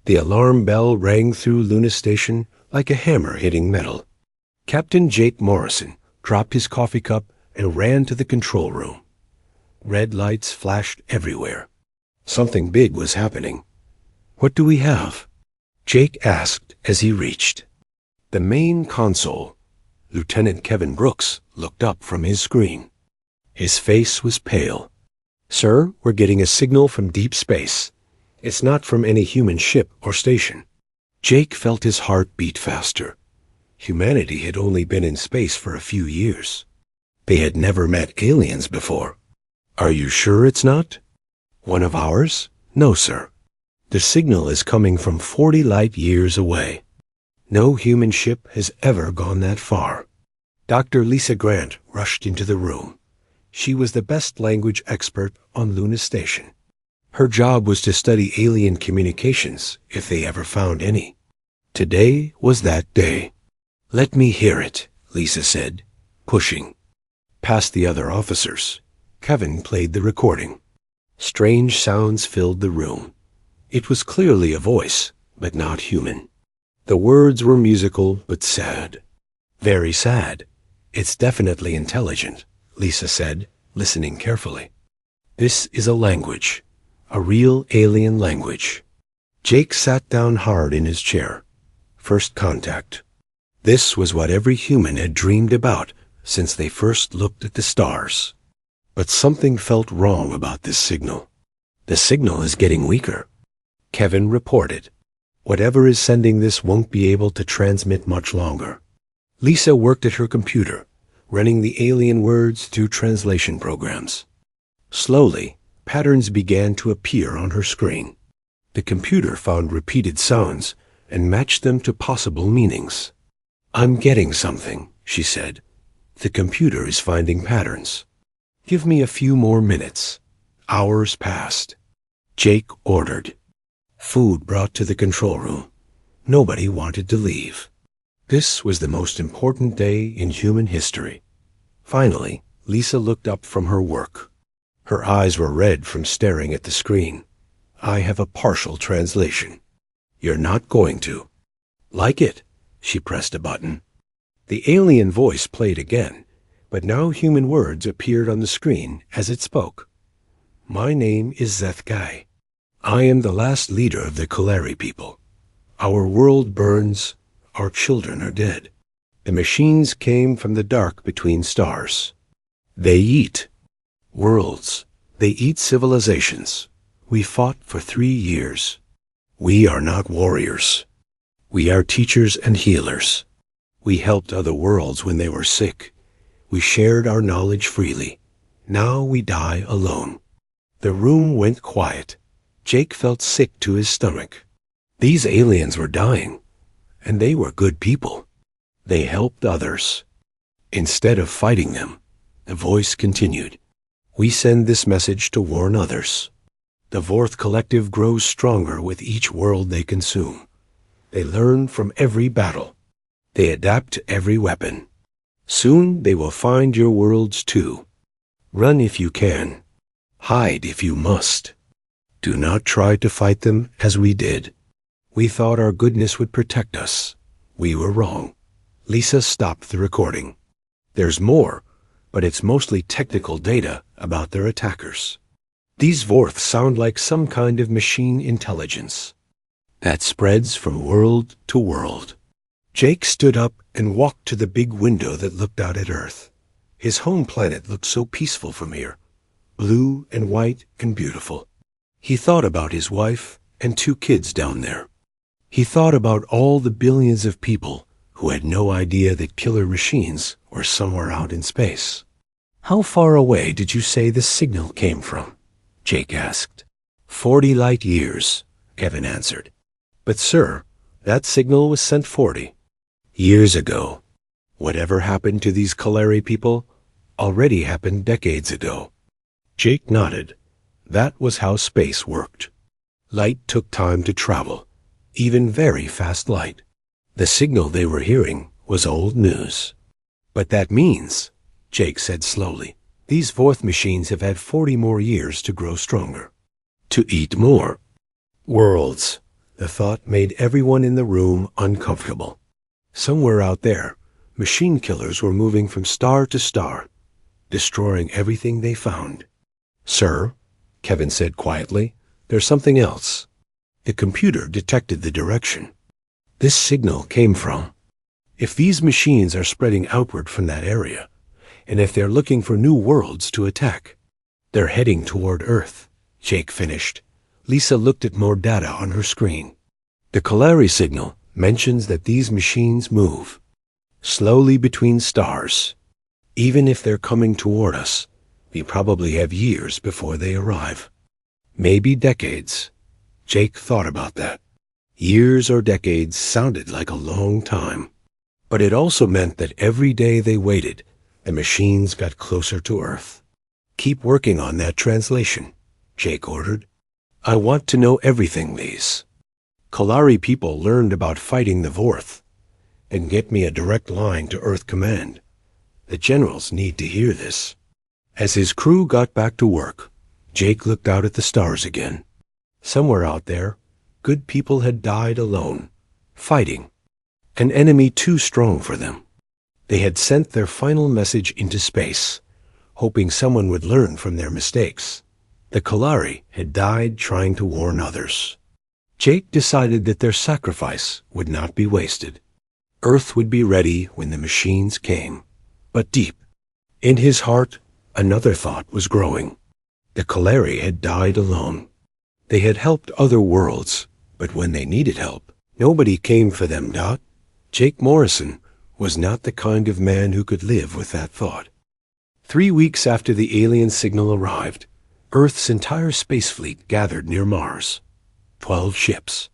The alarm bell rang through Luna Station like a hammer hitting metal. Captain Jake Morrison dropped his coffee cup and ran to the control room. Red lights flashed everywhere. Something big was happening. "What do we have?" Jake asked as he reached the main console. Lieutenant Kevin Brooks looked up from his screen. His face was pale. "Sir, we're getting a signal from deep space. It's not from any human ship or station." Jake felt his heart beat faster. Humanity had only been in space for a few years. They had never met aliens before. "Are you sure it's not one of ours?" "No, sir. The signal is coming from 40 light years away. No human ship has ever gone that far." Dr. Lisa Grant rushed into the room. She was the best language expert on Luna Station. Her job was to study alien communications if they ever found any. Today was that day. "Let me hear it," Lisa said, pushing past the other officers. Kevin played the recording. Strange sounds filled the room. It was clearly a voice, but not human. The words were musical but sad. "Very sad. It's definitely intelligent," Lisa said, listening carefully. "This is a language, a real alien language." Jake sat down hard in his chair. First contact. This was what every human had dreamed about since they first looked at the stars. But something felt wrong about this signal. "The signal is getting weaker," Kevin reported. "Whatever is sending this won't be able to transmit much longer." Lisa worked at her computer, running the alien words through translation programs. Slowly, patterns began to appear on her screen. The computer found repeated sounds and matched them to possible meanings. "I'm getting something," she said. "The computer is finding patterns. Give me a few more minutes." Hours passed. Jake ordered. Food brought to the control room. Nobody wanted to leave. This was the most important day in human history. Finally, Lisa looked up from her work. Her eyes were red from staring at the screen. "I have a partial translation." "You're not going to like it." She pressed a button. The alien voice played again, but now human words appeared on the screen as it spoke. "My name is Zethkai. I am the last leader of the Kalari people. Our world burns. Our children are dead. The machines came from the dark between stars. They eat worlds. They eat civilizations. We fought for 3 years. We are not warriors. We are teachers and healers. We helped other worlds when they were sick. We shared our knowledge freely. Now we die alone." The room went quiet. Jake felt sick to his stomach. These aliens were dying, and they were good people. They helped others. Instead of fighting them, the voice continued. "We send this message to warn others. The Vorth Collective grows stronger with each world they consume. They learn from every battle. They adapt to every weapon. Soon they will find your worlds too. Run if you can. Hide if you must. Do not try to fight them as we did. We thought our goodness would protect us. We were wrong." Lisa stopped the recording. "There's more, but it's mostly technical data about their attackers. These Vorth sound like some kind of machine intelligence that spreads from world to world." Jake stood up and walked to the big window that looked out at Earth. His home planet looked so peaceful from here, blue and white and beautiful. He thought about his wife and 2 kids down there. He thought about all the billions of people who had no idea that killer machines were somewhere out in space. "How far away did you say the signal came from?" Jake asked. 40 light years, Kevin answered. "But sir, that signal was sent 40 years ago. Whatever happened to these Kalari people already happened decades ago." Jake nodded. That was how space worked. Light took time to travel, even very fast light. The signal they were hearing was old news. "But that means," Jake said slowly, "these Vorth machines have had 40 more years to grow stronger, to eat more worlds, The thought made everyone in the room uncomfortable. Somewhere out there, machine killers were moving from star to star, destroying everything they found. "Sir," Kevin said quietly, "there's something else." The computer detected the direction. This signal came from. If these machines are spreading outward from that area, and if they're looking for new worlds to attack, they're heading toward Earth, Jake finished. Lisa looked at more data on her screen. The Kalari signal mentions that these machines move slowly between stars. Even if they're coming toward us, we probably have years before they arrive. Maybe decades. Jake thought about that. Years or decades sounded like a long time. But it also meant that every day they waited, the machines got closer to Earth. "Keep working on that translation," Jake ordered. "I want to know everything these Kalari people learned about fighting the Vorth, and get me a direct line to Earth Command. The generals need to hear this." As his crew got back to work, Jake looked out at the stars again. Somewhere out there, good people had died alone, fighting an enemy too strong for them. They had sent their final message into space, hoping someone would learn from their mistakes. The Kalari had died trying to warn others. Jake decided that their sacrifice would not be wasted. Earth would be ready when the machines came. But deep in his heart, another thought was growing. The Kalari had died alone. They had helped other worlds, but when they needed help, nobody came for them. Jake Morrison was not the kind of man who could live with that thought. 3 weeks after the alien signal arrived, Earth's entire space fleet gathered near Mars. 12 ships.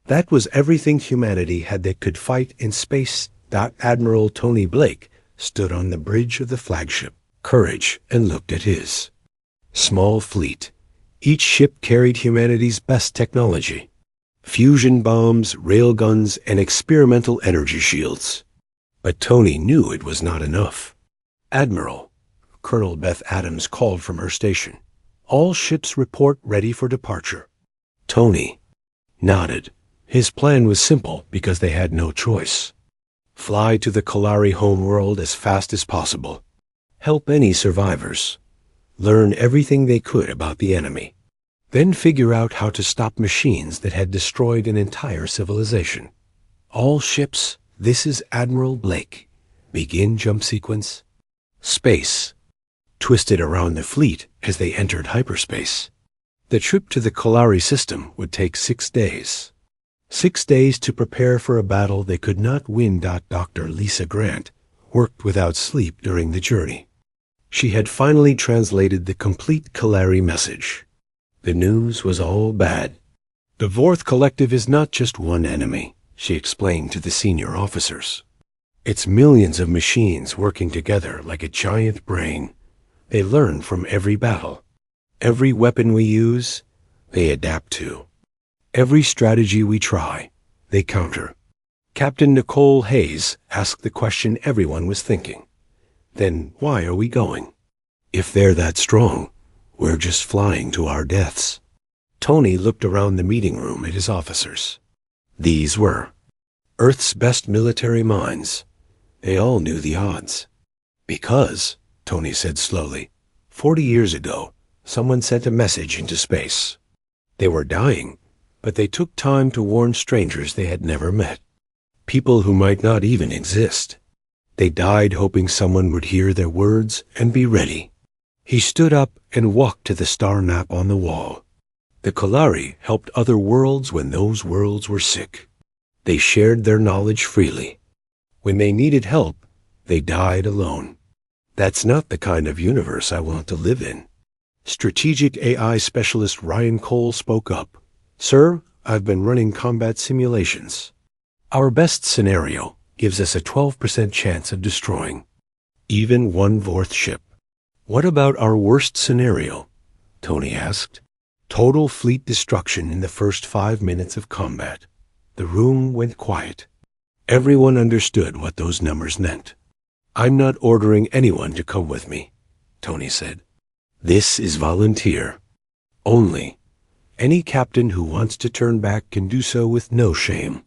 That was everything humanity had that could fight in space. Admiral Tony Blake stood on the bridge of the flagship Courage and looked at his small fleet. Each ship carried humanity's best technology: fusion bombs, railguns, and experimental energy shields. But Tony knew it was not enough. "Admiral," Colonel Beth Adams called from her station, "all ships report ready for departure." Tony nodded. His plan was simple because they had no choice. Fly to the Kalari homeworld as fast as possible. Help any survivors. Learn everything they could about the enemy. Then figure out how to stop machines that had destroyed an entire civilization. "All ships, this is Admiral Blake. Begin jump sequence." Space twisted around the fleet as they entered hyperspace. The trip to the Kalari system would take 6 days. 6 days to prepare for a battle they could not win. Dr. Lisa Grant worked without sleep during the journey. She had finally translated the complete Kalari message. The news was all bad. "The Vorth Collective is not just one enemy," she explained to the senior officers. "It's millions of machines working together like a giant brain. They learn from every battle. Every weapon we use, they adapt to. Every strategy we try, they counter." Captain Nicole Hayes asked the question everyone was thinking. "Then why are we going? If they're that strong, we're just flying to our deaths." Tony looked around the meeting room at his officers. These were Earth's best military minds. They all knew the odds. "Because," Tony said slowly, 40 years ago, someone sent a message into space. They were dying, but they took time to warn strangers they had never met. People who might not even exist. They died hoping someone would hear their words and be ready. He stood up and walked to the star map on the wall. The Kalari helped other worlds when those worlds were sick. They shared their knowledge freely. When they needed help, they died alone. That's not the kind of universe I want to live in. Strategic AI specialist Ryan Cole spoke up. "Sir, I've been running combat simulations. Our best scenario gives us a 12% chance of destroying even one Vorth ship." "What about our worst scenario?" Tony asked. "Total fleet destruction in the first 5 minutes of combat." The room went quiet. Everyone understood what those numbers meant. "I'm not ordering anyone to come with me," Tony said. "This is volunteer only, Any captain who wants to turn back can do so with no shame.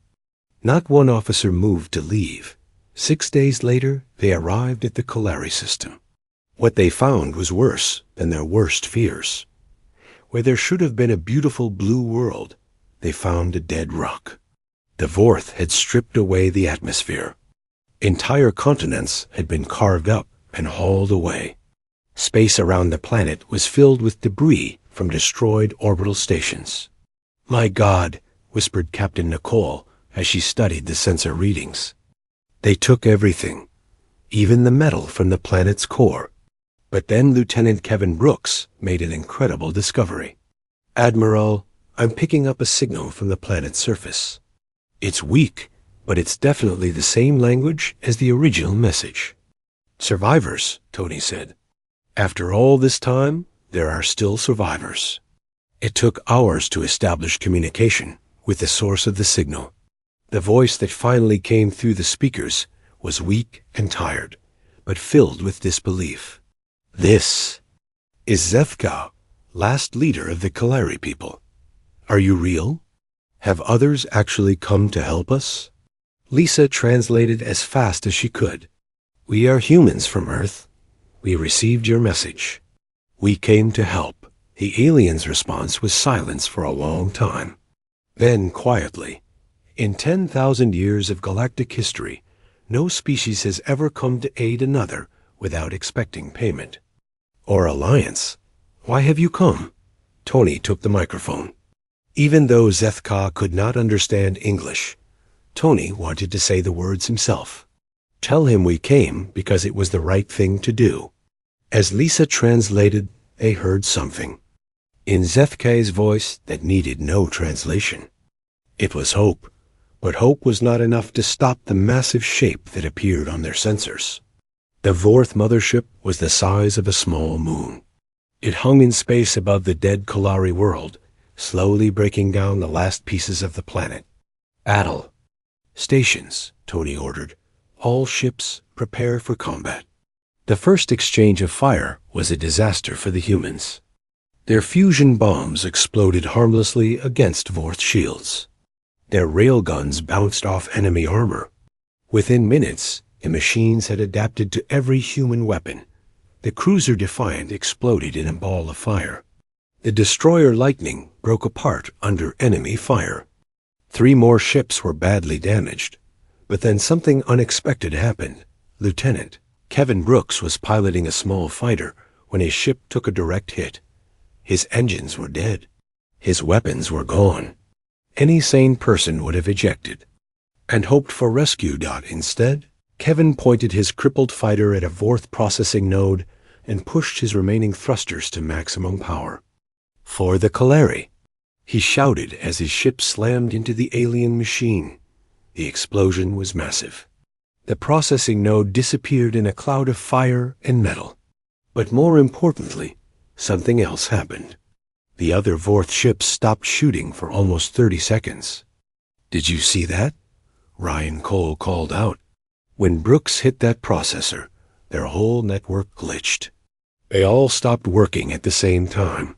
Not one officer moved to leave. 6 days later, they arrived at the Kalari system. What they found was worse than their worst fears. Where there should have been a beautiful blue world, they found a dead rock. The Vorth had stripped away the atmosphere. Entire continents had been carved up and hauled away. Space around the planet was filled with debris from destroyed orbital stations. "My God," whispered Captain Nicole as she studied the sensor readings. They took everything, even the metal from the planet's core. But then Lieutenant Kevin Brooks made an incredible discovery. "Admiral, I'm picking up a signal from the planet's surface. It's weak, but it's definitely the same language as the original message." "Survivors," Tony said. "After all this time, there are still survivors." It took hours to establish communication with the source of the signal. The voice that finally came through the speakers was weak and tired, but filled with disbelief. "This is Zethka, last leader of the Kalari people. Are you real? Have others actually come to help us?" Lisa translated as fast as she could. "We are humans from Earth. We received your message. We came to help." The alien's response was silence for a long time. Then, quietly, "In 10,000 years of galactic history, no species has ever come to aid another without expecting payment. Or alliance. Why have you come?" Tony took the microphone. Even though Zethka could not understand English, Tony wanted to say the words himself. "Tell him we came because it was the right thing to do." As Lisa translated, they heard something in Zethka's voice that needed no translation. It was hope, but hope was not enough to stop the massive shape that appeared on their sensors. The Vorth mothership was the size of a small moon. It hung in space above the dead Kalari world, slowly breaking down the last pieces of the planet. "Adel." "Stations," Tony ordered. "All ships, prepare for combat." The first exchange of fire was a disaster for the humans. Their fusion bombs exploded harmlessly against Vorth shields. Their railguns bounced off enemy armor. Within minutes, the machines had adapted to every human weapon. The cruiser Defiant exploded in a ball of fire. The destroyer Lightning broke apart under enemy fire. 3 more ships were badly damaged. But then something unexpected happened. Lieutenant Kevin Brooks was piloting a small fighter when his ship took a direct hit. His engines were dead. His weapons were gone. Any sane person would have ejected and hoped for rescue. Instead, Kevin pointed his crippled fighter at a Vorth processing node and pushed his remaining thrusters to maximum power. "For the Kalari," he shouted as his ship slammed into the alien machine. The explosion was massive. The processing node disappeared in a cloud of fire and metal. But more importantly, something else happened. The other Vorth ships stopped shooting for almost 30 seconds. "Did you see that?" Ryan Cole called out. When Brooks hit that processor, their whole network glitched. They all stopped working at the same time.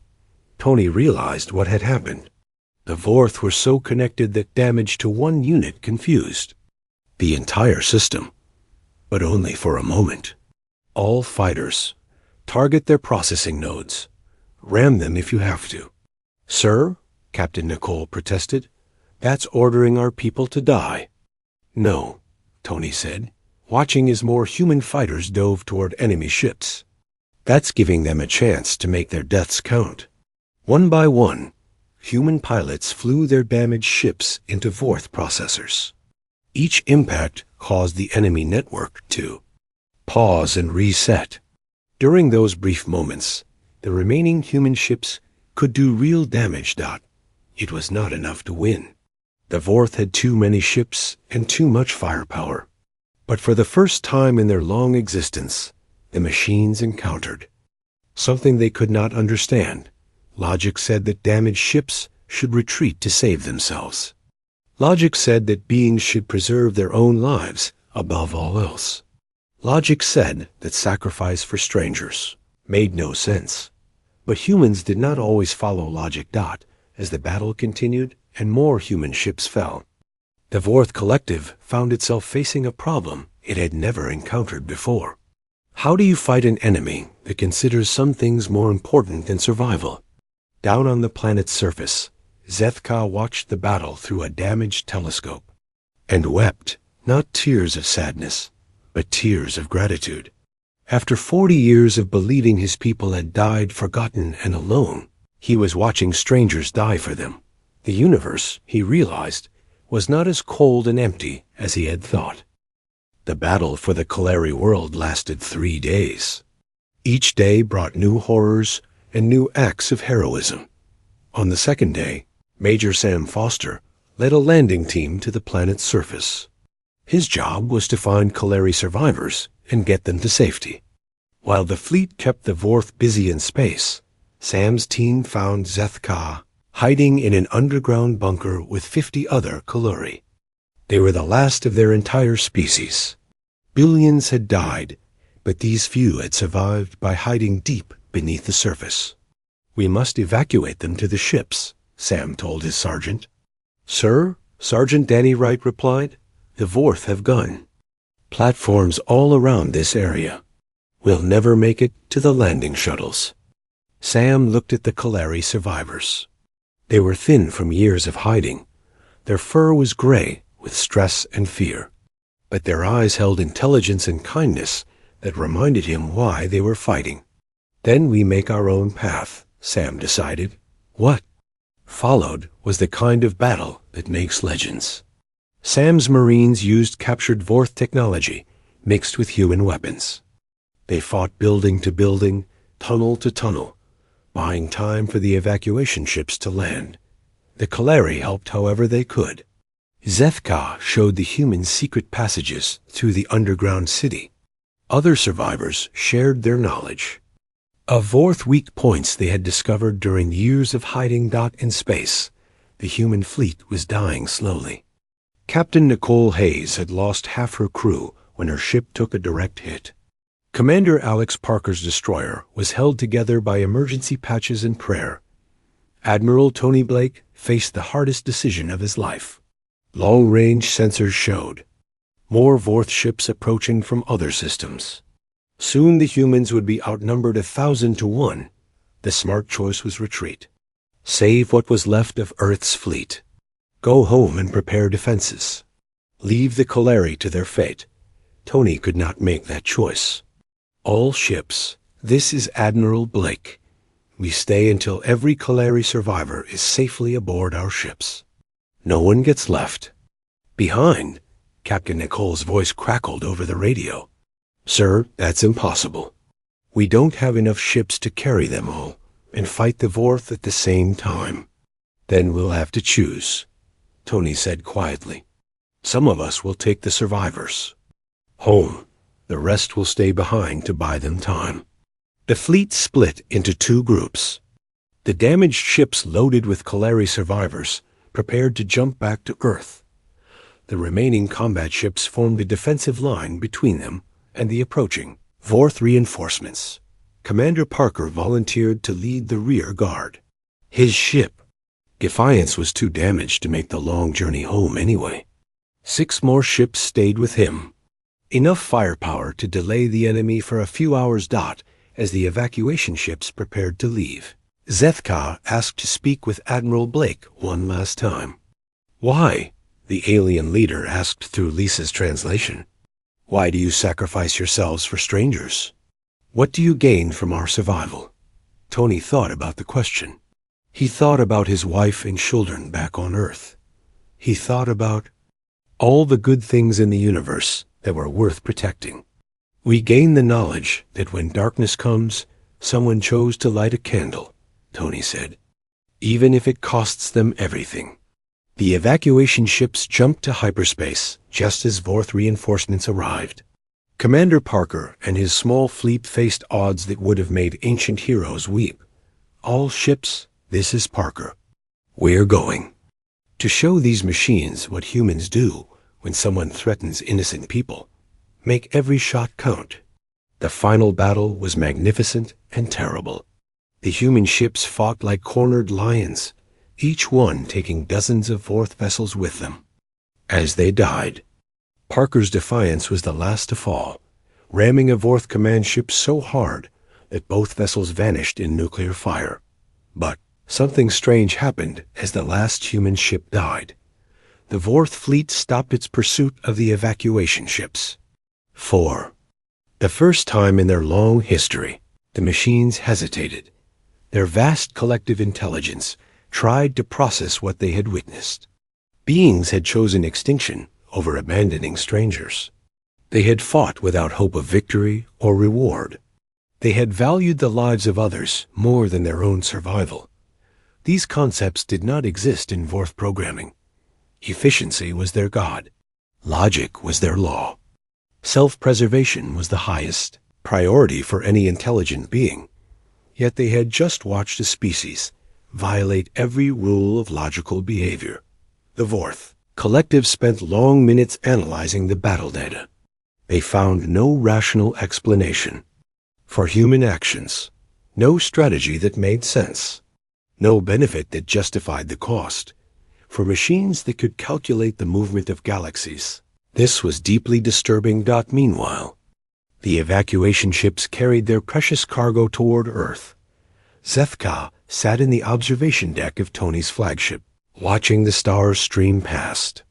Tony realized what had happened. The Vorth were so connected that damage to one unit confused the entire system, but only for a moment. "All fighters, target their processing nodes. Ram them if you have to." "Sir," Captain Nicole protested, "that's ordering our people to die." "No," Tony said, watching as more human fighters dove toward enemy ships. "That's giving them a chance to make their deaths count." One by one, human pilots flew their damaged ships into Vorth processors. Each impact caused the enemy network to pause and reset. During those brief moments, the remaining human ships could do real damage. It was not enough to win. The Vorth had too many ships and too much firepower. But for the first time in their long existence, the machines encountered something they could not understand. Logic said that damaged ships should retreat to save themselves. Logic said that beings should preserve their own lives above all else. Logic said that sacrifice for strangers made no sense. But humans did not always follow logic. as the battle continued and more human ships fell. The Vorth Collective found itself facing a problem it had never encountered before. How do you fight an enemy that considers some things more important than survival? Down on the planet's surface, Zethka watched the battle through a damaged telescope and wept, not tears of sadness, but tears of gratitude. After 40 years of believing his people had died forgotten and alone, he was watching strangers die for them. The universe, he realized, was not as cold and empty as he had thought. The battle for the Kalari world lasted 3 days. Each day brought new horrors and new acts of heroism. On the second day, Major Sam Foster led a landing team to the planet's surface. His job was to find Kalari survivors and get them to safety. While the fleet kept the Vorth busy in space, Sam's team found Zethka hiding in an underground bunker with 50 other Kalari. They were the last of their entire species. Billions had died, but these few had survived by hiding deep beneath the surface. "We must evacuate them to the ships," Sam told his sergeant. "Sir," Sergeant Danny Wright replied, "the Vorth have gone. Platforms all around this area. We'll never make it to the landing shuttles." Sam looked at the Kalari survivors. They were thin from years of hiding. Their fur was gray with stress and fear, but their eyes held intelligence and kindness that reminded him why they were fighting. "Then we make our own path," Sam decided. What followed was the kind of battle that makes legends. Sam's Marines used captured Vorth technology mixed with human weapons. They fought building to building, tunnel to tunnel, buying time for the evacuation ships to land. The Kalari helped however they could. Zethka showed the humans secret passages through the underground city. Other survivors shared their knowledge of Vorth weak points they had discovered during years of hiding. In space, the human fleet was dying slowly. Captain Nicole Hayes had lost half her crew when her ship took a direct hit. Commander Alex Parker's destroyer was held together by emergency patches and prayer. Admiral Tony Blake faced the hardest decision of his life. Long-range sensors showed more Vorth ships approaching from other systems. Soon the humans would be outnumbered 1,000 to 1. The smart choice was retreat. Save what was left of Earth's fleet. Go home and prepare defenses. Leave the Kalari to their fate. Tony could not make that choice. All ships, this is Admiral Blake. We stay until every Kalari survivor is safely aboard our ships. No one gets left behind. Captain Nicole's voice crackled over the radio. "Sir, that's impossible. We don't have enough ships to carry them all and fight the Vorth at the same time. Then we'll have to choose," Tony said quietly. "Some of us will take the survivors home. The rest will stay behind to buy them time." The fleet split into 2 groups. The damaged ships loaded with Kalari survivors prepared to jump back to Earth. The remaining combat ships formed a defensive line between them and the approaching Vorth reinforcements. Commander Parker volunteered to lead the rear guard. His ship, Defiance, was too damaged to make the long journey home anyway. 6 more ships stayed with him. Enough firepower to delay the enemy for a few hours as the evacuation ships prepared to leave. Zethka asked to speak with Admiral Blake one last time. "Why?" the alien leader asked through Lisa's translation. "Why do you sacrifice yourselves for strangers? What do you gain from our survival?" Tony thought about the question. He thought about his wife and children back on Earth. He thought about all the good things in the universe that were worth protecting. "We gain the knowledge that when darkness comes, someone chose to light a candle," Tony said, "even if it costs them everything." The evacuation ships jumped to hyperspace just as Vorth reinforcements arrived. Commander Parker and his small fleet faced odds that would have made ancient heroes weep. "All ships, this is Parker. We're going to show these machines what humans do when someone threatens innocent people. Make every shot count." The final battle was magnificent and terrible. The human ships fought like cornered lions, each one taking dozens of Vorth vessels with them. As they died, Parker's Defiance was the last to fall, ramming a Vorth command ship so hard that both vessels vanished in nuclear fire. But something strange happened as the last human ship died. The Vorth fleet stopped its pursuit of the evacuation ships. For the first time in their long history, the machines hesitated. Their vast collective intelligence tried to process what they had witnessed. Beings had chosen extinction over abandoning strangers. They had fought without hope of victory or reward. They had valued the lives of others more than their own survival. These concepts did not exist in Vorth programming. Efficiency was their god. Logic was their law. Self-preservation was the highest priority for any intelligent being. Yet they had just watched a species violate every rule of logical behavior. The Vorth collective spent long minutes analyzing the battle data. They found no rational explanation for human actions, no strategy that made sense, no benefit that justified the cost. For machines that could calculate the movement of galaxies, this was deeply disturbing. Meanwhile, the evacuation ships carried their precious cargo toward Earth. Zethka sat in the observation deck of Tony's flagship, watching the stars stream past.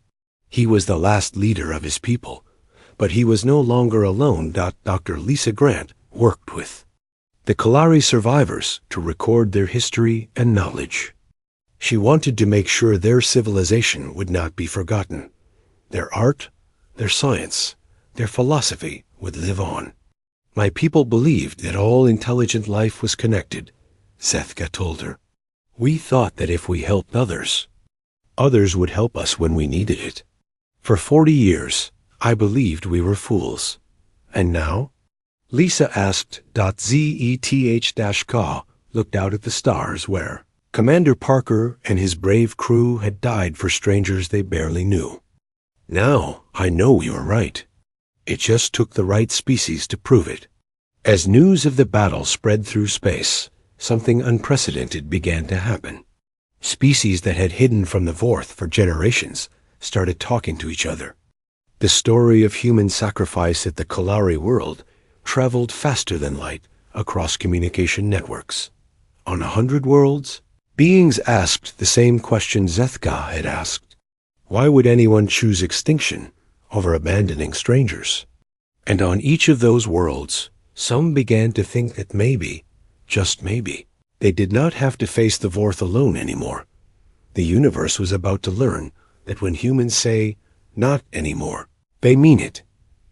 He was the last leader of his people, but he was no longer alone. Dr. Lisa Grant worked with the Kalari survivors to record their history and knowledge. She wanted to make sure their civilization would not be forgotten. Their art, their science, their philosophy would live on. My people believed that all intelligent life was connected, Zethka told her. We thought that if we helped others, others would help us when we needed it. For 40 years, I believed we were fools. And now? Lisa asked. Zeth-Ka looked out at the stars where Commander Parker and his brave crew had died for strangers they barely knew. Now I know we were right. It just took the right species to prove it. As news of the battle spread through space, something unprecedented began to happen. Species that had hidden from the Vorth for generations started talking to each other. The story of human sacrifice at the Kalari world traveled faster than light across communication networks. On 100 worlds, beings asked the same question Zethka had asked. Why would anyone choose extinction over abandoning strangers? And on each of those worlds, some began to think that maybe, just maybe, they did not have to face the Vorth alone anymore. The universe was about to learn that when humans say, "not anymore," they mean it,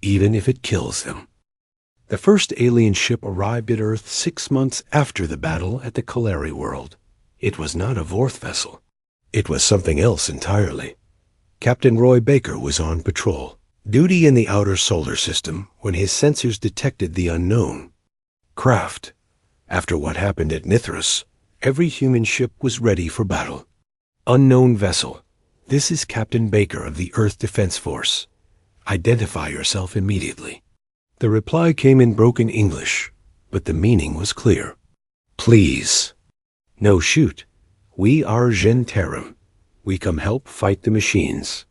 even if it kills them. The first alien ship arrived at Earth 6 months after the battle at the Kalari world. It was not a Vorth vessel. It was something else entirely. Captain Roy Baker was on patrol, duty in the outer solar system, when his sensors detected the unknown craft. After what happened at Mithras, every human ship was ready for battle. Unknown vessel. This is Captain Baker of the Earth Defense Force. Identify yourself immediately. The reply came in broken English, but the meaning was clear. Please. No, shoot. We are Genterum. We come help fight the machines.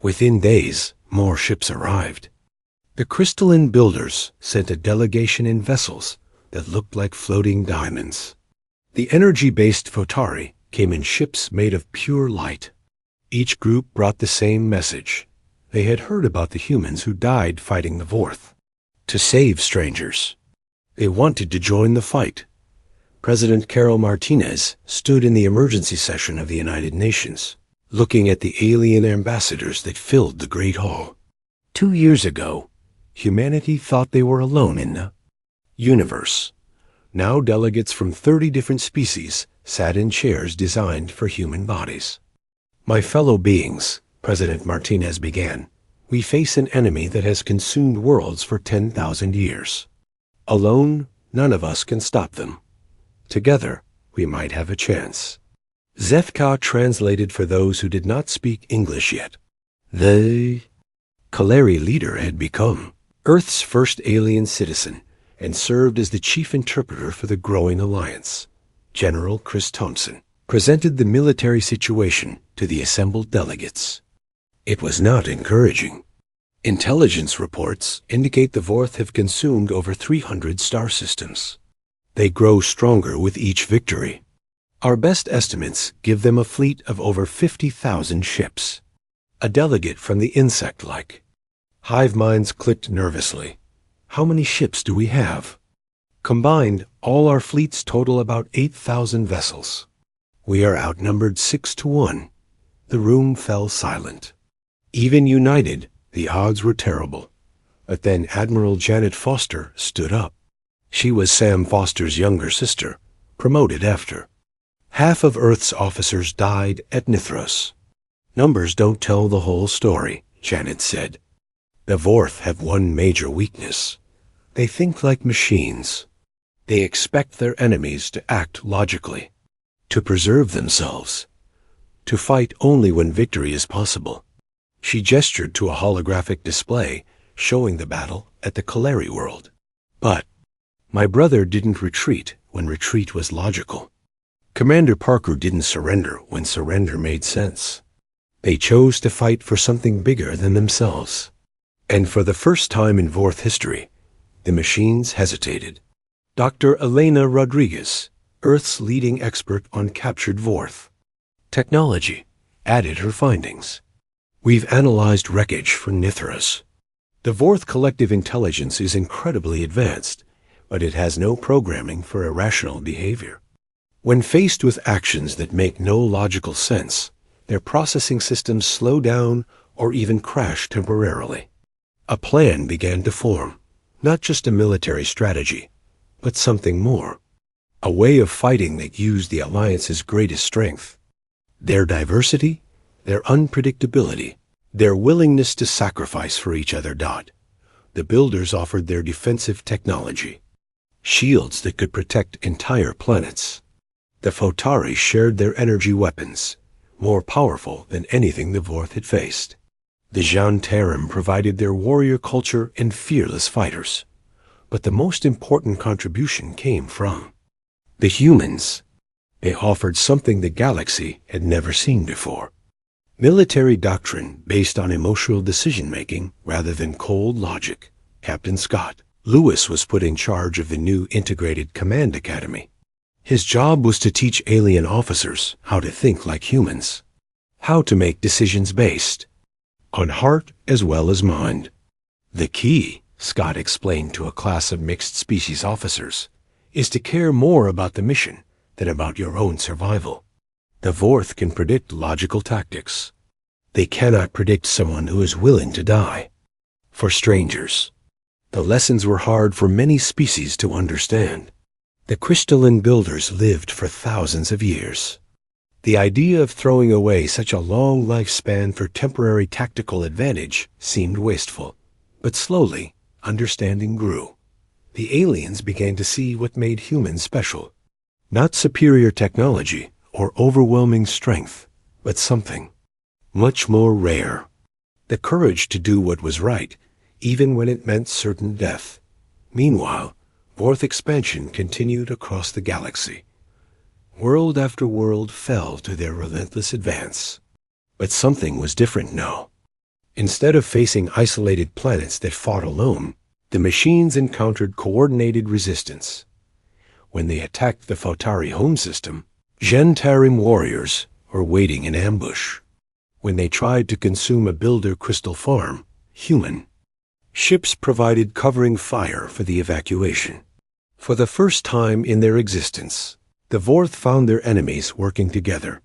Within days, more ships arrived. The crystalline builders sent a delegation in vessels that looked like floating diamonds. The energy-based Photari came in ships made of pure light. Each group brought the same message. They had heard about the humans who died fighting the Vorth. To save strangers. They wanted to join the fight. President Carol Martinez stood in the emergency session of the United Nations, looking at the alien ambassadors that filled the Great Hall. 2 years ago, humanity thought they were alone in the universe. Now delegates from 30 different species sat in chairs designed for human bodies. My fellow beings, President Martinez began, we face an enemy that has consumed worlds for 10,000 years. Alone, none of us can stop them. Together, we might have a chance. Zethka translated for those who did not speak English yet. The Kalari leader had become Earth's first alien citizen and served as the chief interpreter for the growing alliance. General Chris Thompson, presented the military situation to the assembled delegates. It was not encouraging. Intelligence reports indicate the Vorth have consumed over 300 star systems. They grow stronger with each victory. Our best estimates give them a fleet of over 50,000 ships. A delegate from the insect-like. Hive minds clicked nervously. How many ships do we have? Combined, all our fleets total about 8,000 vessels. We are outnumbered 6-1. The room fell silent. Even united, the odds were terrible. But then Admiral Janet Foster stood up. She was Sam Foster's younger sister, promoted after. Half of Earth's officers died at Nithros. Numbers don't tell the whole story, Janet said. The Vorth have one major weakness. They think like machines. They expect their enemies to act logically, to preserve themselves, to fight only when victory is possible. She gestured to a holographic display showing the battle at the Kaleri world. But my brother didn't retreat when retreat was logical. Commander Parker didn't surrender when surrender made sense. They chose to fight for something bigger than themselves. And for the first time in Vorth history, the machines hesitated. Dr. Elena Rodriguez, Earth's leading expert on captured Vorth technology, added her findings. We've analyzed wreckage for Nithros. The Vorth collective intelligence is incredibly advanced, but it has no programming for irrational behavior. When faced with actions that make no logical sense, their processing systems slow down or even crash temporarily. A plan began to form, not just a military strategy, but something more. A way of fighting that used the Alliance's greatest strength. Their diversity, their unpredictability, their willingness to sacrifice for each other. The builders offered their defensive technology. Shields that could protect entire planets. The Photari shared their energy weapons, more powerful than anything the Vorth had faced. The Jantarim provided their warrior culture and fearless fighters. But the most important contribution came from the humans. They offered something the galaxy had never seen before. Military doctrine based on emotional decision-making rather than cold logic. Captain Scott Lewis was put in charge of the new Integrated Command Academy. His job was to teach alien officers how to think like humans, how to make decisions based on heart as well as mind. The key, Scott explained to a class of mixed-species officers, is to care more about the mission than about your own survival. The Vorth can predict logical tactics. They cannot predict someone who is willing to die. For strangers, the lessons were hard for many species to understand. The crystalline builders lived for thousands of years. The idea of throwing away such a long lifespan for temporary tactical advantage seemed wasteful. But slowly, understanding grew. The aliens began to see what made humans special. Not superior technology or overwhelming strength, but something much more rare. The courage to do what was right, even when it meant certain death. Meanwhile, Vorth expansion continued across the galaxy. World after world fell to their relentless advance. But something was different now. Instead of facing isolated planets that fought alone, the machines encountered coordinated resistance. When they attacked the Photari home system, Jantarim warriors were waiting in ambush. When they tried to consume a builder crystal farm, human ships provided covering fire for the evacuation. For the first time in their existence, the Vorth found their enemies working together.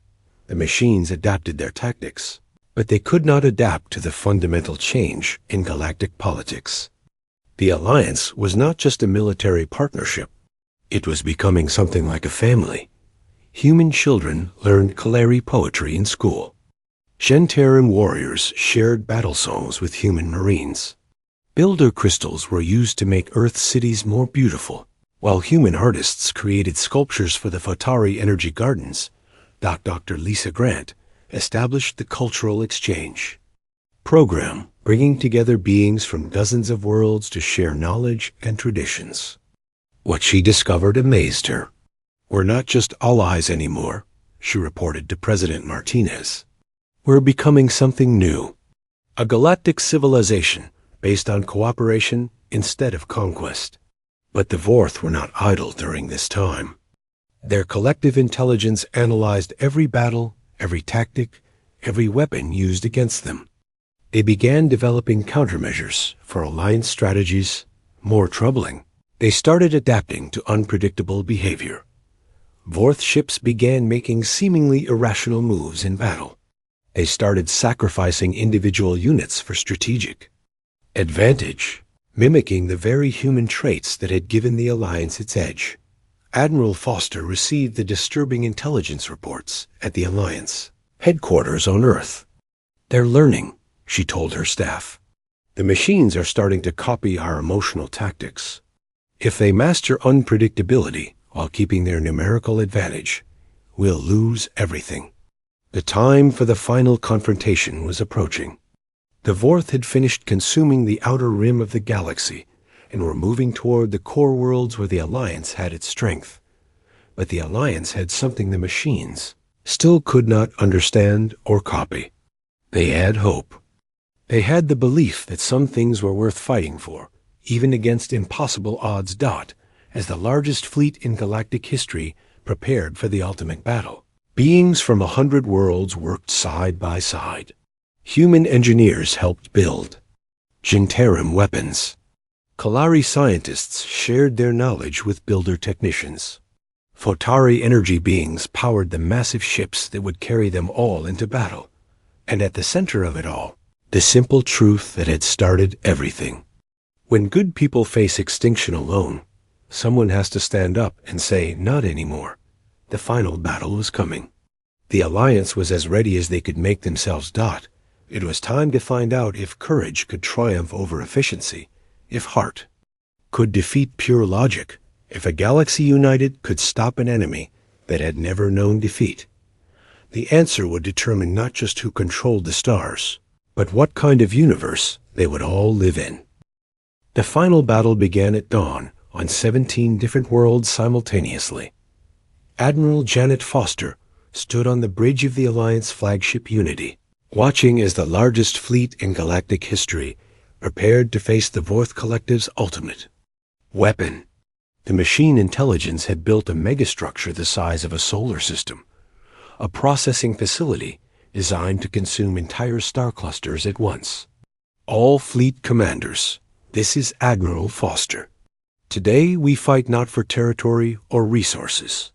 The machines adapted their tactics, but they could not adapt to the fundamental change in galactic politics. The Alliance was not just a military partnership. It was becoming something like a family. Human children learned Kaleri poetry in school. Jantarim warriors shared battle songs with human marines. Builder crystals were used to make Earth's cities more beautiful, while human artists created sculptures for the Photari Energy Gardens. Dr. Lisa Grant established the cultural exchange program, bringing together beings from dozens of worlds to share knowledge and traditions. What she discovered amazed her. We're not just allies anymore, she reported to President Martinez. "We're becoming something new. A galactic civilization based on cooperation instead of conquest." But the Vorth were not idle during this time. Their collective intelligence analyzed every battle, every tactic, every weapon used against them. They began developing countermeasures for alliance strategies. More troubling, they started adapting to unpredictable behavior. Vorth ships began making seemingly irrational moves in battle. They started sacrificing individual units for strategic advantage, mimicking the very human traits that had given the Alliance its edge. Admiral Foster received the disturbing intelligence reports at the Alliance headquarters on Earth. "They're learning," she told her staff. "The machines are starting to copy our emotional tactics. If they master unpredictability while keeping their numerical advantage, we'll lose everything." The time for the final confrontation was approaching. The Vorth had finished consuming the outer rim of the galaxy and were moving toward the core worlds where the Alliance had its strength. But the Alliance had something the machines still could not understand or copy. They had hope. They had the belief that some things were worth fighting for, even against impossible odds. As the largest fleet in galactic history prepared for the ultimate battle, beings from 100 worlds worked side by side. Human engineers helped build Genterim weapons. Kalari scientists shared their knowledge with builder technicians. Photari energy beings powered the massive ships that would carry them all into battle. And at the center of it all, the simple truth that had started everything. When good people face extinction alone, someone has to stand up and say, "Not anymore." The final battle was coming. The Alliance was as ready as they could make themselves. It was time to find out if courage could triumph over efficiency, if heart could defeat pure logic, if a galaxy united could stop an enemy that had never known defeat. The answer would determine not just who controlled the stars, but what kind of universe they would all live in. The final battle began at dawn on 17 different worlds simultaneously. Admiral Janet Foster stood on the bridge of the Alliance flagship Unity, watching as the largest fleet in galactic history prepared to face the Vorth Collective's ultimate weapon. The machine intelligence had built a megastructure the size of a solar system, a processing facility designed to consume entire star clusters at once. All fleet commanders, this is Admiral Foster. Today we fight not for territory or resources,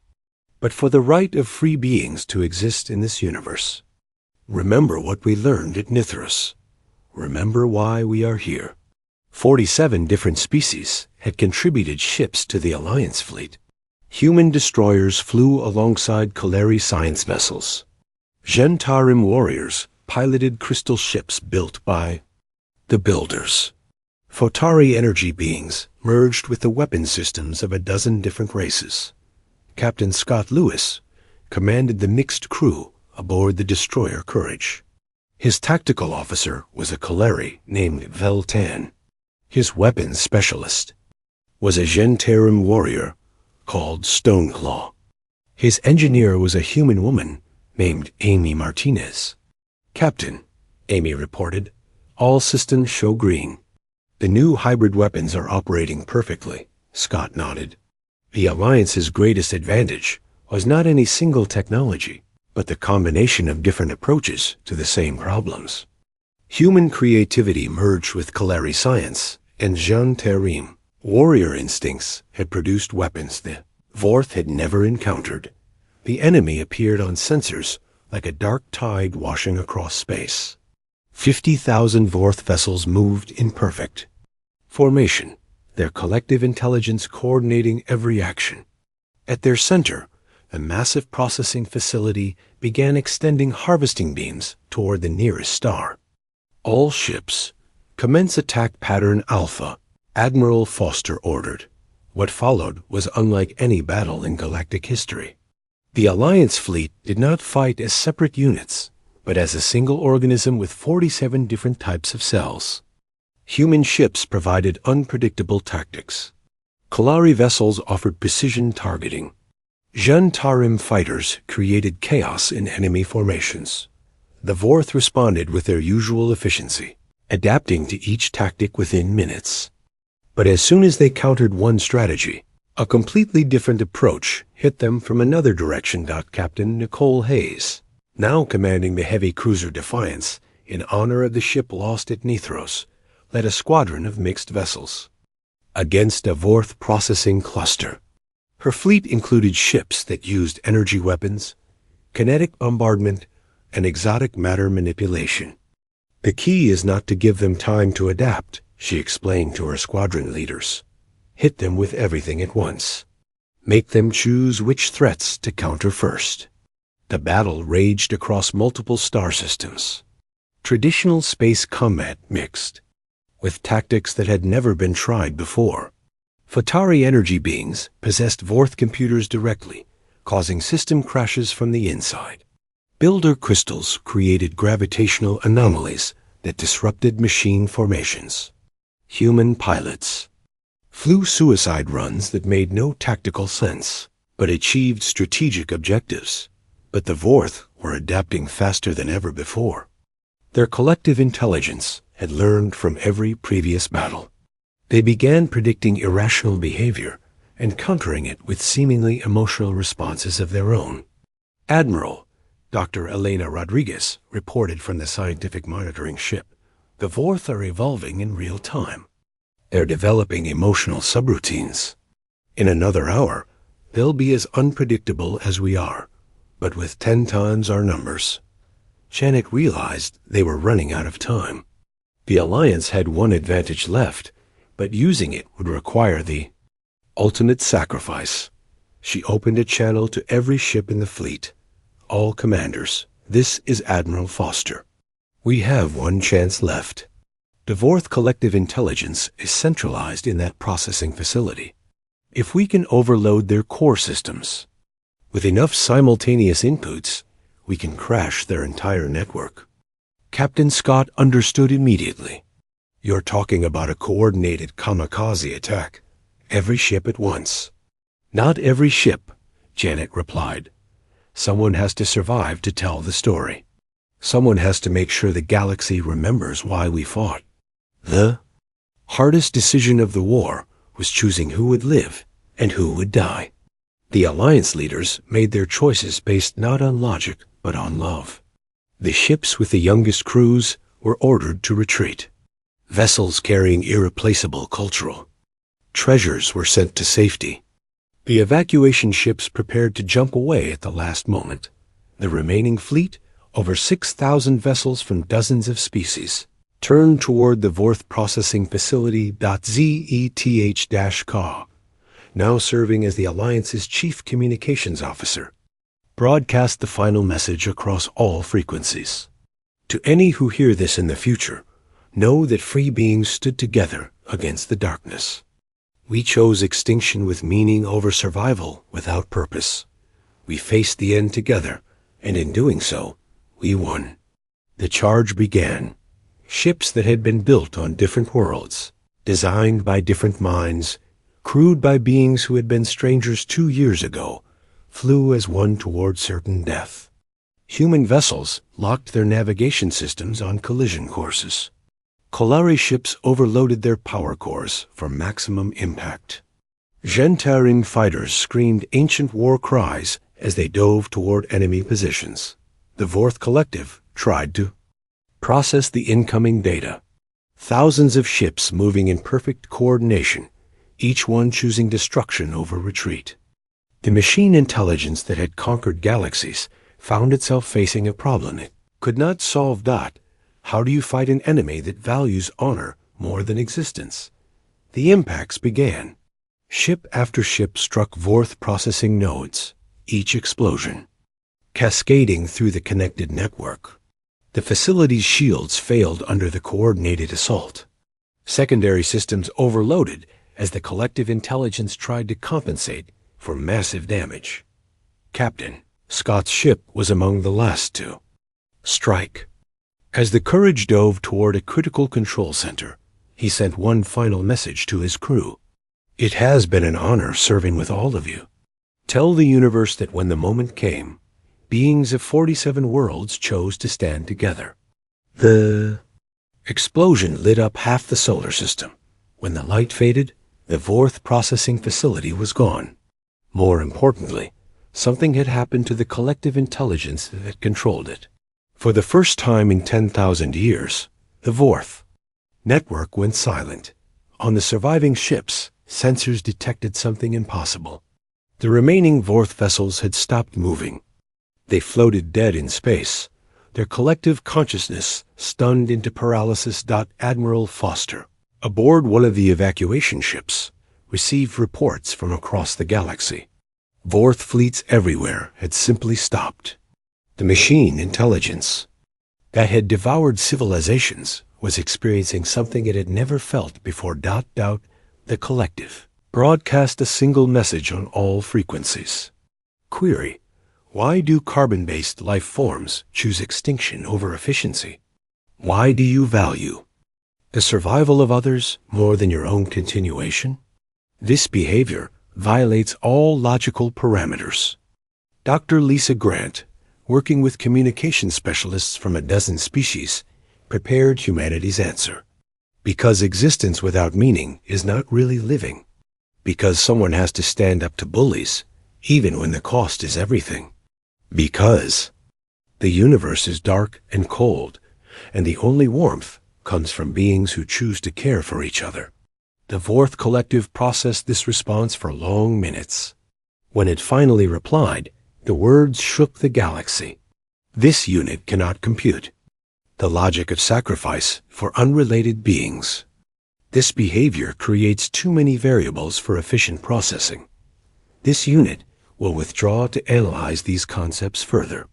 but for the right of free beings to exist in this universe. Remember what we learned at Nithros. Remember why we are here. 47 different species had contributed ships to the Alliance fleet. Human destroyers flew alongside Kalari science vessels. Genterim warriors piloted crystal ships built by the builders. Photari energy beings merged with the weapon systems of a dozen different races. Captain Scott Lewis commanded the mixed crew aboard the destroyer Courage. His tactical officer was a Kalari named Veltan. His weapons specialist was a Genterim warrior called Stoneclaw. His engineer was a human woman named Amy Martinez. "Captain," Amy reported, "all systems show green." "The new hybrid weapons are operating perfectly," Scott nodded. The Alliance's greatest advantage was not any single technology, but the combination of different approaches to the same problems. Human creativity merged with Kalari science, and Genterim warrior instincts had produced weapons the Vorth had never encountered. The enemy appeared on sensors like a dark tide washing across space. 50,000 Vorth vessels moved in perfect formation, their collective intelligence coordinating every action. At their center, a massive processing facility began extending harvesting beams toward the nearest star. "All ships, commence attack pattern Alpha," Admiral Foster ordered. What followed was unlike any battle in galactic history. The Alliance fleet did not fight as separate units, but as a single organism with 47 different types of cells. Human ships provided unpredictable tactics. Kalari vessels offered precision targeting. Zhentarim fighters created chaos in enemy formations. The Vorth responded with their usual efficiency, adapting to each tactic within minutes. But as soon as they countered one strategy, a completely different approach hit them from another direction. Captain Nicole Hayes, now commanding the heavy cruiser Defiance, in honor of the ship lost at Nithros, led a squadron of mixed vessels against a Vorth processing cluster. Her fleet included ships that used energy weapons, kinetic bombardment, and exotic matter manipulation. The key is not to give them time to adapt, she explained to her squadron leaders. Hit them with everything at once. Make them choose which threats to counter first. The battle raged across multiple star systems. Traditional space combat mixed with tactics that had never been tried before. Phatari energy beings possessed Vorth computers directly, causing system crashes from the inside. Builder crystals created gravitational anomalies that disrupted machine formations. Human pilots flew suicide runs that made no tactical sense, but achieved strategic objectives. But the Vorth were adapting faster than ever before. Their collective intelligence had learned from every previous battle. They began predicting irrational behavior and countering it with seemingly emotional responses of their own. Admiral Dr. Elena Rodriguez reported from the scientific monitoring ship. The Vorth are evolving in real time. They're developing emotional subroutines. In another hour, they'll be as unpredictable as we are, but with 10 times our numbers. Janet realized they were running out of time. The Alliance had one advantage left, but using it would require the ultimate sacrifice. She opened a channel to every ship in the fleet. All commanders, this is Admiral Foster. We have one chance left. The Vorth collective intelligence is centralized in that processing facility. If we can overload their core systems, with enough simultaneous inputs, we can crash their entire network. Captain Scott understood immediately. You're talking about a coordinated kamikaze attack. Every ship at once. Not every ship, Janet replied. Someone has to survive to tell the story. Someone has to make sure the galaxy remembers why we fought. The hardest decision of the war was choosing who would live and who would die. The Alliance leaders made their choices based not on logic, but on love. The ships with the youngest crews were ordered to retreat. Vessels carrying irreplaceable cultural treasures were sent to safety. The evacuation ships prepared to jump away at the last moment. The remaining fleet, over 6,000 vessels from dozens of species, turned toward the Vorth processing facility ZETH-Ka, now serving as the Alliance's chief communications officer, broadcast the final message across all frequencies. To any who hear this in the future, know that free beings stood together against the darkness. We chose extinction with meaning over survival without purpose. We faced the end together, and in doing so, we won. The charge began. Ships that had been built on different worlds, designed by different minds, crewed by beings who had been strangers 2 years ago, flew as one toward certain death. Human vessels locked their navigation systems on collision courses. Kolari ships overloaded their power cores for maximum impact. Zhentarim fighters screamed ancient war cries as they dove toward enemy positions. The Vorth Collective tried to process the incoming data. Thousands of ships moving in perfect coordination, each one choosing destruction over retreat. The machine intelligence that had conquered galaxies found itself facing a problem it could not solve. How do you fight an enemy that values honor more than existence? The impacts began. Ship after ship struck Vorth processing nodes, each explosion cascading through the connected network. The facility's shields failed under the coordinated assault. Secondary systems overloaded as the collective intelligence tried to compensate for massive damage. Captain Scott's ship was among the last to strike. As the Courage dove toward a critical control center, he sent one final message to his crew. It has been an honor serving with all of you. Tell the universe that when the moment came, beings of 47 worlds chose to stand together. The explosion lit up half the solar system. When the light faded, the Vorth processing facility was gone. More importantly, something had happened to the collective intelligence that controlled it. For the first time in 10,000 years, the Vorth network went silent. On the surviving ships, sensors detected something impossible. The remaining Vorth vessels had stopped moving. They floated dead in space, their collective consciousness stunned into paralysis. Admiral Foster, aboard one of the evacuation ships, received reports from across the galaxy. Vorth fleets everywhere had simply stopped. The machine intelligence that had devoured civilizations was experiencing something it had never felt before. The collective broadcast a single message on all frequencies. Query: why do carbon-based life forms choose extinction over efficiency? Why do you value the survival of others more than your own continuation? This behavior violates all logical parameters. Dr. Lisa Grant, working with communication specialists from a dozen species, prepared humanity's answer. Because existence without meaning is not really living. Because someone has to stand up to bullies, even when the cost is everything. Because the universe is dark and cold, and the only warmth comes from beings who choose to care for each other. The Vorth collective processed this response for long minutes. When it finally replied, the words shook the galaxy. This unit cannot compute the logic of sacrifice for unrelated beings. This behavior creates too many variables for efficient processing. This unit will withdraw to analyze these concepts further.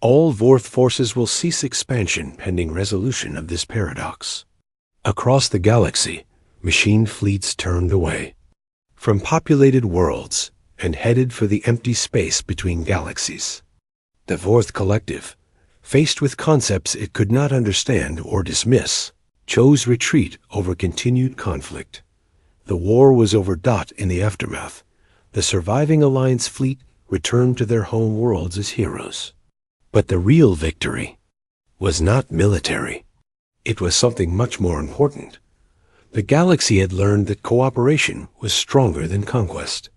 All Vorth forces will cease expansion pending resolution of this paradox. Across the galaxy, machine fleets turned away from populated worlds and headed for the empty space between galaxies. The Vorth collective, faced with concepts it could not understand or dismiss, chose retreat over continued conflict. The war was over. In the aftermath, the surviving Alliance fleet returned to their home worlds as heroes. But the real victory was not military. It was something much more important. The galaxy had learned that cooperation was stronger than conquest.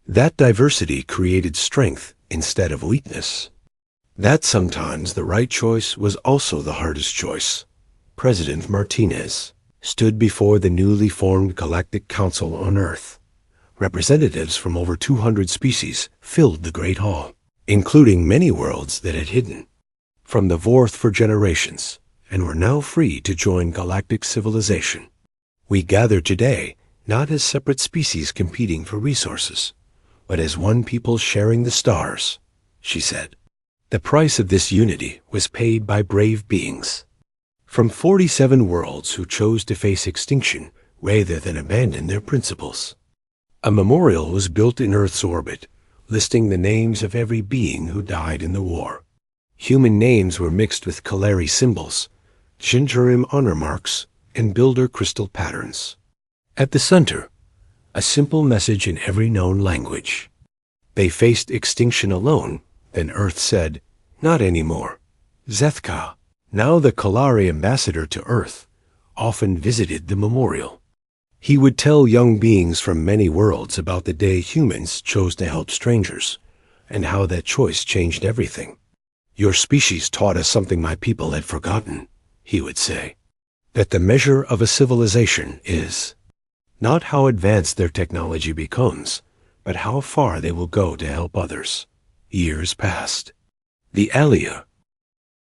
That diversity created strength instead of weakness. That sometimes the right choice was also the hardest choice. President Martinez stood before the newly formed Galactic Council on Earth. Representatives from over 200 species filled the Great Hall, including many worlds that had hidden from the Vorth for generations and were now free to join galactic civilization. We gather today not as separate species competing for resources, but as one people sharing the stars, she said. The price of this unity was paid by brave beings from 47 worlds who chose to face extinction rather than abandon their principles. A memorial was built in Earth's orbit, listing the names of every being who died in the war. Human names were mixed with Kaleri symbols, Gingerim honor marks, and builder crystal patterns. At the center, a simple message in every known language. They faced extinction alone, then Earth said, "Not anymore." Zethka, now the Kalari ambassador to Earth, often visited the memorial. He would tell young beings from many worlds about the day humans chose to help strangers, and how that choice changed everything. "Your species taught us something my people had forgotten," he would say. That the measure of a civilization is not how advanced their technology becomes, but how far they will go to help others. Years passed. The Alia